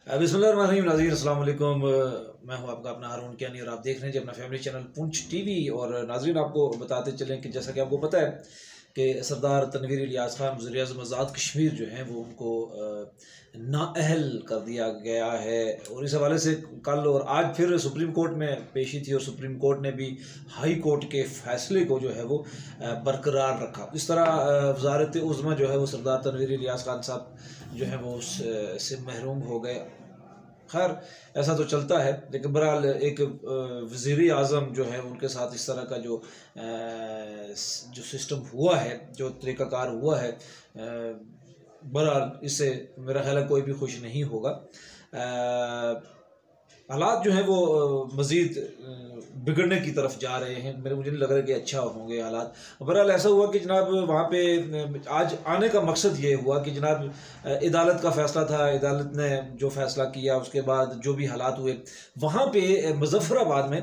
बिस्मिल्लाहिर्रहमानिर्रहीम। नाज़रीन अस्सलाम वालेकुम। मैं हूं आपका अपना हारून कियानी और आप देख रहे हैं जी अपना फैमिली चैनल पुंछ टीवी। और नाज़रीन आपको बताते चलें कि जैसा कि आपको पता है कि सरदार तनवीर इलियास खान वज़ीर-ए-आज़म आज़ाद कश्मीर जो हैं वो उनको नाअहल कर दिया गया है। और इस हवाले से कल और आज फिर सुप्रीम कोर्ट में पेशी थी और सुप्रीम कोर्ट ने भी हाई कोर्ट के फैसले को जो है वो बरकरार रखा। इस तरह वज़ारत उज़्मा जो है वो सरदार तनवीर इलियास खान साहब जो है वो उससे महरूम हो गए। खैर ऐसा तो चलता है, लेकिन बहरहाल एक वज़ीर आज़म जो है उनके साथ इस तरह का जो सिस्टम हुआ है, जो तरीक़ाकार हुआ है, बहरहाल इससे मेरा ख़्याल है कोई भी खुश नहीं होगा। हालात जो हैं वो मज़ीद बिगड़ने की तरफ जा रहे हैं। मुझे नहीं लग रहा कि अच्छा होंगे हालात। बहरहाल ऐसा हुआ कि जनाब वहाँ पे आज आने का मकसद ये हुआ कि जनाब अदालत का फ़ैसला था, अदालत ने जो फ़ैसला किया उसके बाद जो भी हालात हुए वहाँ पे मुज़फ़्फ़राबाद में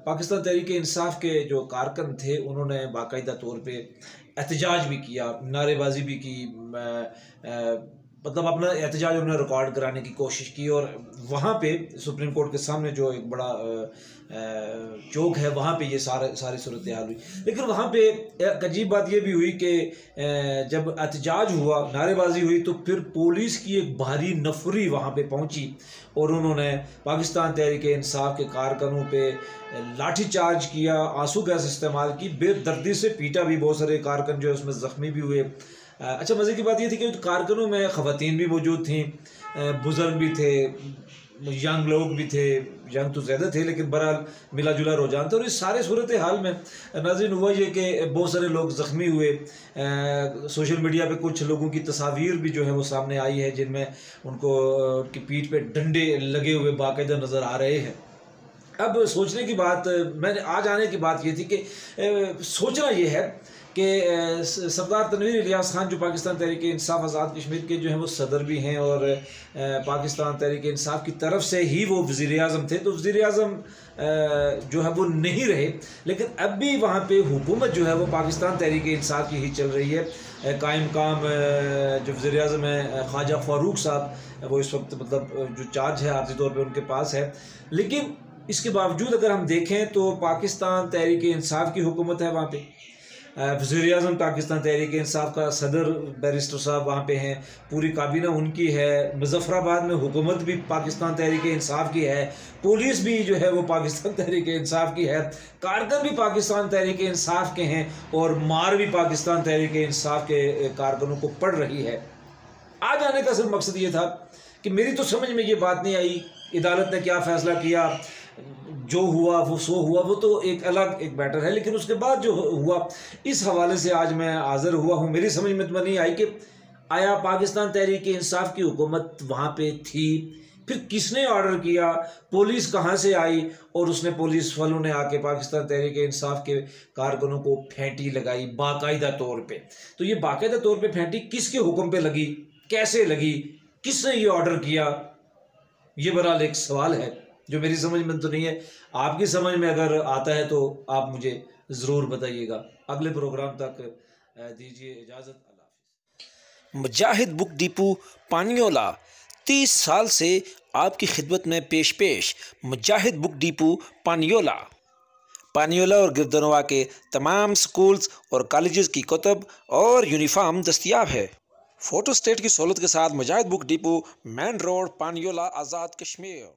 पाकिस्तान तहरीक इंसाफ के जो कारकुन थे उन्होंने बाकायदा तौर पे एहतजाज भी किया, नारेबाजी भी की, मतलब अपना एहतजाज उन्होंने रिकॉर्ड कराने की कोशिश की। और वहाँ पे सुप्रीम कोर्ट के सामने जो एक बड़ा चौक है वहाँ पे ये सारी सूरत हाल हुई। लेकिन वहाँ पे एक अजीब बात ये भी हुई कि जब एहतजाज हुआ, नारेबाजी हुई, तो फिर पुलिस की एक भारी नफरी वहाँ पे पहुँची और उन्होंने पाकिस्तान तहरीक इंसाफ के कारकुनों पे लाठी चार्ज किया, आंसू गैस इस्तेमाल की, बेदर्दी से पीटा भी। बहुत सारे कारकुन जो है उसमें ज़ख्मी भी हुए। अच्छा मज़े की बात ये थी कि कारकुनों में ख़वातीन भी मौजूद थीं, बुज़ुर्ग भी थे, यंग लोग भी थे। यंग तो ज़्यादा थे लेकिन बहरहाल मिला जुला रुझान था। और इस सारे सूरत हाल में नाज़रीन हुआ ये कि बहुत सारे लोग ज़ख्मी हुए। सोशल मीडिया पे कुछ लोगों की तस्वीर भी जो है वो सामने आई है जिनमें उनको उनकी पीठ पे डंडे लगे हुए बाकायदा नज़र आ रहे हैं। अब सोचने की बात, मैंने आज आने की बात ये थी कि सोचना ये है कि सरदार तनवीर इलियास खान जो पाकिस्तान तहरीक इंसाफ आज़ाद कश्मीर के जो हैं वो सदर भी हैं और पाकिस्तान तहरीक इंसाफ की तरफ से ही वो वज़ीर आज़म थे, तो वज़ीर आज़म जो है वो नहीं रहे। लेकिन अब भी वहाँ पे हुकूमत जो है वो पाकिस्तान तहरीक इंसाफ की ही चल रही है। कायम काम जो वज़ीर आज़म है ख्वाजा फ़ारूक साहब, वो इस वक्त मतलब जो चार्ज है आर्जी तौर पर उनके पास है। लेकिन इसके बावजूद अगर हम देखें तो पाकिस्तान तहरीक इंसाफ की हुकूमत है वहाँ पे। वज़ीर आज़म पाकिस्तान तहरीक इंसाफ का सदर बैरिस्टर साहब वहाँ पे हैं, पूरी काबीना उनकी है। मुज़फ़्फ़राबाद में हुकूमत भी पाकिस्तान तहरीक इंसाफ की है, पुलिस भी जो है वो पाकिस्तान तहरीक इंसाफ की है, कारकुन भी पाकिस्तान तहरीक इंसाफ के हैं और मार भी पाकिस्तान तहरीक इंसाफ के कारकुनों को पड़ रही है। आज आने का सिर्फ मकसद ये था कि मेरी तो समझ में ये बात नहीं आई, अदालत ने क्या फ़ैसला किया, जो हुआ वो सो हुआ, वो तो एक मैटर है। लेकिन उसके बाद जो हुआ इस हवाले से आज मैं हाज़िर हुआ हूँ। मेरी समझ में तो नहीं आई कि आया पाकिस्तान तहरीक इंसाफ की हुकूमत वहाँ पे थी, फिर किसने ऑर्डर किया, पुलिस कहाँ से आई और उसने पुलिस वालों ने आके पाकिस्तान तहरीक इंसाफ के कारकुनों को फेंटी लगाई बाकायदा तौर पे। तो ये बाकायदा तौर पे फेंटी किसके हुक्म पे लगी, कैसे लगी, किसने ये ऑर्डर किया, ये बहरहाल एक सवाल है जो मेरी समझ में तो नहीं है। आपकी समझ में अगर आता है तो आप मुझे ज़रूर बताइएगा। अगले प्रोग्राम तक दीजिए इजाज़त। अल्लाह हाफ़िज़। मुजाहिद बुक डिपो पानियोला 30 साल से आपकी खिदमत में पेश मुजाहिद बुक डिपो पानियोला और गिरदनवा के तमाम स्कूल्स और कॉलेजेस की कुतुब और यूनिफॉर्म दस्तियाब है। फ़ोटो स्टेट की सहूलत के साथ मुजाहिद book depot, main road, पानियोला, Azad Kashmir.